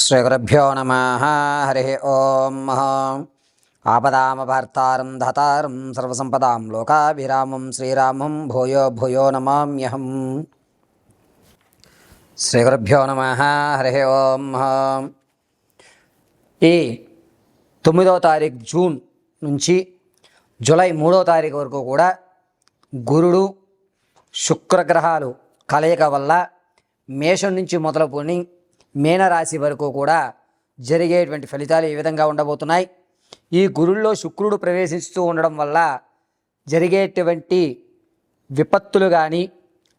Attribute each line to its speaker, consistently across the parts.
Speaker 1: శ్రీగురుభ్యో నమ. హరి ఓం. ఆపదామపహర్తారం ధాతారం సర్వసంపదాం లోకాభిరామం శ్రీరామం భూయో భూయో నమామ్యహం. శ్రీగురుభ్యో నమ. హరి ఓం. ఈ 9వ తారీఖు జూన్ నుంచి జూలై 3వ తారీఖు వరకు కూడా గురుడు శుక్రగ్రహాలు కలయిక వల్ల మేషం నుంచి మొదలుకొని మీనరాశి వరకు కూడా జరిగేటువంటి ఫలితాలు ఈ విధంగా ఉండబోతున్నాయి. ఈ గురుల్లో శుక్రుడు ప్రవేశిస్తూ ఉండడం వల్ల జరిగేటువంటి విపత్తులు కానీ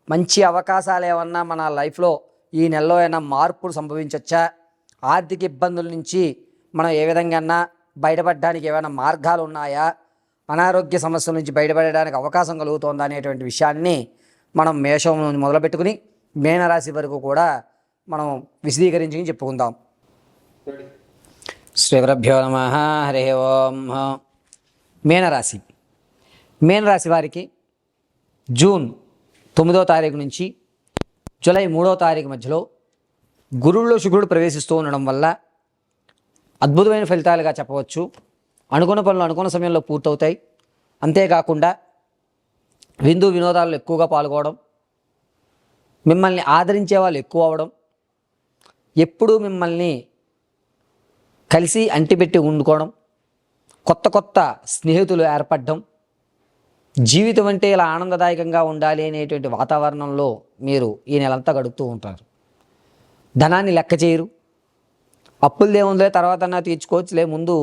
Speaker 1: మంచి అవకాశాలు ఏమన్నా మన లైఫ్లో ఈ నెలలో అయినా మార్పులు సంభవించవచ్చా, ఆర్థిక ఇబ్బందుల నుంచి మనం ఏ విధంగా బయటపడడానికి ఏమైనా మార్గాలు ఉన్నాయా, అనారోగ్య సమస్యల నుంచి బయటపడడానికి అవకాశం కలుగుతుందా అనేటువంటి విషయాన్ని మనం మేషం నుంచి మొదలుపెట్టుకుని మీనరాశి వరకు కూడా మనం విశదీకరించి చెప్పుకుందాం. శ్రీగురుభ్యో నమ. హరి ఓం. మీనరాశి మీనరాశి వారికి జూన్ 9వ తారీఖు నుంచి జూలై 3వ తారీఖు మధ్యలో గురువులో శుక్రుడు ప్రవేశిస్తూ ఉండడం వల్ల అద్భుతమైన ఫలితాలుగా చెప్పవచ్చు. అనుకున్న పనులు అనుకున్న సమయంలో పూర్తవుతాయి. అంతేకాకుండా విందు వినోదాల్లో ఎక్కువగా పాల్గొనడం, మిమ్మల్ని ఆదరించే వాళ్ళు ఎక్కువ అవడం, ఎప్పుడూ మిమ్మల్ని కలిసి అంటిపెట్టి ఉండుకోవడం, కొత్త కొత్త స్నేహితులు ఏర్పడడం, జీవితం అంటే ఇలా ఆనందదాయకంగా ఉండాలి అనేటువంటి వాతావరణంలో మీరు ఈ నెలంతా గడుపుతూ ఉంటారు. ధనాన్ని లెక్క చేయరు. అప్పులదేముందో తర్వాత తీర్చుకోవచ్చులే, ముందు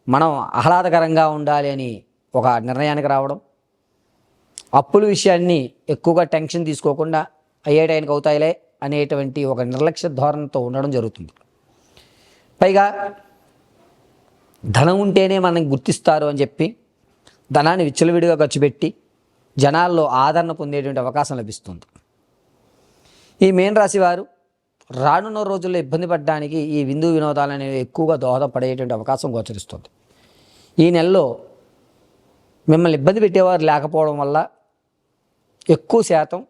Speaker 1: మనం ఆహ్లాదకరంగా ఉండాలి అని ఒక నిర్ణయానికి రావడం, అప్పుల విషయాన్ని ఎక్కువగా టెన్షన్ తీసుకోకుండా అయ్యే టైంకి అవుతాయిలే అనేటువంటి ఒక నిర్లక్ష్య ధోరణితో ఉండడం జరుగుతుంది. పైగా ధనం ఉంటేనే మనకి గుర్తిస్తారు అని చెప్పి ధనాన్ని విచ్చలవిడిగా ఖర్చు పెట్టి జనాల్లో ఆదరణ పొందేటువంటి అవకాశం లభిస్తుంది. ఈ మీనరాశి వారు రానున్న రోజుల్లో ఇబ్బంది పడడానికి ఈ విందు వినోదాలు అనేవి ఎక్కువగా దోహదపడేటువంటి అవకాశం గోచరిస్తుంది. ఈ నెలలో మిమ్మల్ని ఇబ్బంది పెట్టేవారు లేకపోవడం వల్ల ఎక్కువ శాతం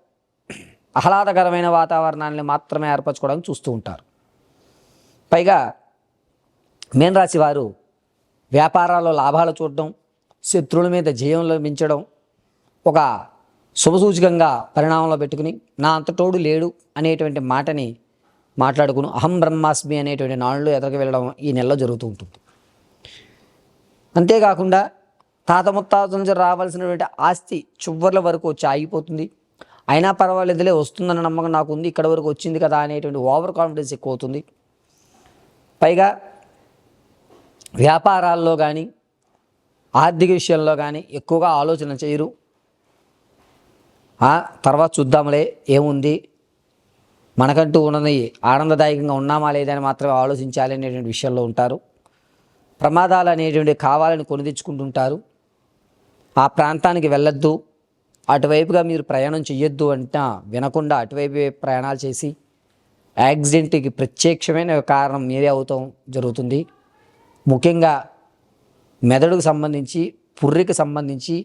Speaker 1: ఆహ్లాదకరమైన వాతావరణాన్ని మాత్రమే ఏర్పరచుకోవడానికి చూస్తూ ఉంటారు. పైగా మీనరాశి వారు వ్యాపారాల్లో లాభాలు చూడడం, శత్రువుల మీద జయం లభించడం ఒక శుభసూచకంగా పరిణామంలో పెట్టుకుని నా అంతటోడు లేడు అనేటువంటి మాటని మాట్లాడుకుని అహం బ్రహ్మాస్మి అనేటువంటి నాళ్ళు ఎదరికి వెళ్ళడం ఈ నెలలో జరుగుతూ ఉంటుంది. అంతేకాకుండా తాత ముత్తాతల నుంచి రావాల్సినటువంటి ఆస్తి చివర్ల వరకు వచ్చి ఆగిపోతుంది. అయినా పర్వాలేదులే, వస్తుందన్న నమ్మకం నాకు ఉంది, ఇక్కడ వరకు వచ్చింది కదా అనేటువంటి ఓవర్ కాన్ఫిడెన్స్ ఎక్కువ అవుతుంది. పైగా వ్యాపారాల్లో కానీ ఆర్థిక విషయంలో కానీ ఎక్కువగా ఆలోచన చేయరు. తర్వాత చూద్దాంలే, ఏముంది, మనకంటూ ఉన్నది ఆనందదాయకంగా ఉన్నామా లేదని మాత్రమే ఆలోచించాలి అనేటువంటి విషయంలో ఉంటారు. ప్రమాదాలు అనేటువంటి కావాలని కొని తెచ్చుకుంటుంటారు. ఆ ప్రాంతానికి వెళ్ళొద్దు, అటువైపుగా మీరు ప్రయాణం చేయొద్దు అంటా వినకుండా అటువైపు ప్రయాణాలు చేసి యాక్సిడెంట్కి ప్రత్యక్షమైన కారణం మీరే అవుతాం జరుగుతుంది. ముఖ్యంగా మెదడుకు సంబంధించి పుర్రికి సంబంధించి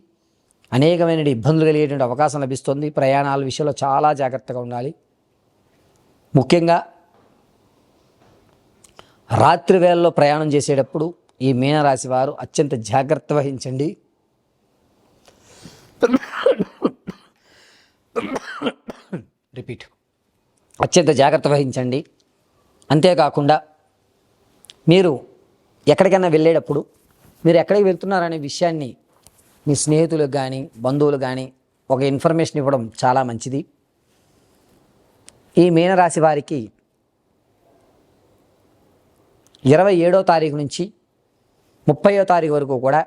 Speaker 1: అనేకమైన ఇబ్బందులు కలిగేటువంటి అవకాశం లభిస్తుంది. ప్రయాణాల విషయంలో చాలా జాగ్రత్తగా ఉండాలి. ముఖ్యంగా రాత్రి వేళల్లో ప్రయాణం చేసేటప్పుడు ఈ మీనరాశి వారు అత్యంత జాగ్రత్త వహించండి. అత్యంత జాగ్రత్త వహించండి. అంతేకాకుండా మీరు ఎక్కడికైనా వెళ్ళేటప్పుడు మీరు ఎక్కడికి వెళ్తున్నారనే విషయాన్ని మీ స్నేహితులకు కానీ బంధువులు కానీ ఒక ఇన్ఫర్మేషన్ ఇవ్వడం చాలా మంచిది. ఈ మీనరాశి వారికి 27వ తారీఖు నుంచి 30వ తారీఖు వరకు కూడా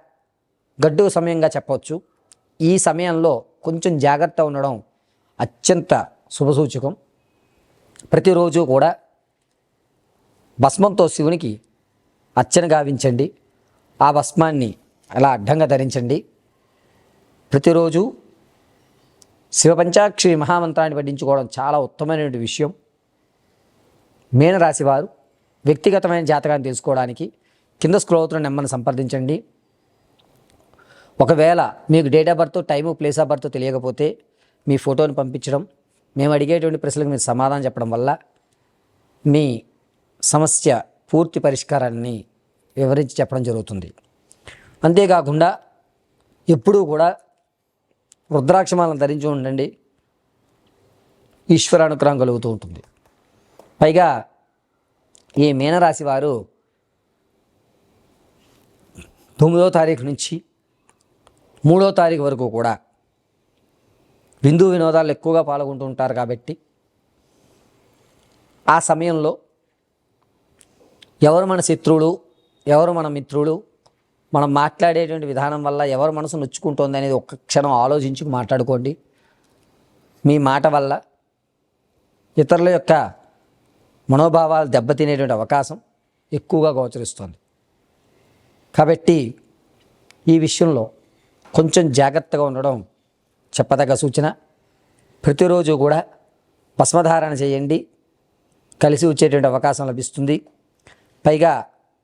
Speaker 1: గడ్డు సమయంగా చెప్పవచ్చు. ఈ సమయంలో కొంచెం జాగ్రత్త ఉండడం అత్యంత శుభసూచకం. ప్రతిరోజు కూడా భస్మంతో శివునికి అర్చన గావించండి. ఆ భస్మాన్ని అలా అడ్డంగా ధరించండి. ప్రతిరోజు శివపంచాక్షరి మహామంత్రాన్ని పఠించుకోవడం చాలా ఉత్తమమైనటువంటి విషయం. మీనరాశి వారు వ్యక్తిగతమైన జాతకాన్ని తెలుసుకోవడానికి కింద స్క్రోల్ అవుతున్న నెంబర్ని సంప్రదించండి. ఒకవేళ మీకు date of birth, time, place of birth తెలియకపోతే మీ ఫోటోని పంపించడం, మేము అడిగేటువంటి ప్రశ్నలకు మీరు సమాధానం చెప్పడం వల్ల మీ సమస్య పూర్తి పరిష్కారాన్ని వివరించి చెప్పడం జరుగుతుంది. అంతేకాకుండా ఎప్పుడూ కూడా రుద్రాక్షమాలను ధరించి ఉండండి, ఈశ్వరానుగ్రహం కలుగుతూ ఉంటుంది. పైగా ఈ మీనరాశి వారు 9వ తారీఖు నుంచి 3వ తారీఖు వరకు కూడా విందు వినోదాలు ఎక్కువగా పాల్గొంటూ ఉంటారు. కాబట్టి ఆ సమయంలో ఎవరు మన శత్రువులు, ఎవరు మన మిత్రులు, మనం మాట్లాడేటువంటి విధానం వల్ల ఎవరు మనసు నొచ్చుకుంటుంది అనేది ఒక్క క్షణం ఆలోచించి మాట్లాడుకోండి. మీ మాట వల్ల ఇతరుల యొక్క మనోభావాలు దెబ్బతినేటువంటి అవకాశం ఎక్కువగా గోచరిస్తుంది. కాబట్టి ఈ విషయంలో కొంచెం జాగ్రత్తగా ఉండడం చెప్పదగ్గ సూచన. ప్రతిరోజు కూడా భస్మధారణ చేయండి, కలిసి వచ్చేటువంటి అవకాశం లభిస్తుంది. పైగా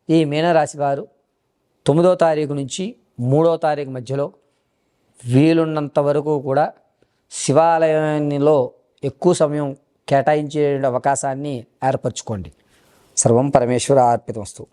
Speaker 1: ఈ మీనరాశి వారు 9వ తారీఖు నుంచి 3వ తారీఖు మధ్యలో వీలున్నంత వరకు కూడా శివాలయంలో ఎక్కువ సమయం కేటాయించే అవకాశాన్ని ఏర్పరచుకోండి. సర్వం పరమేశ్వర అర్పితమస్తు.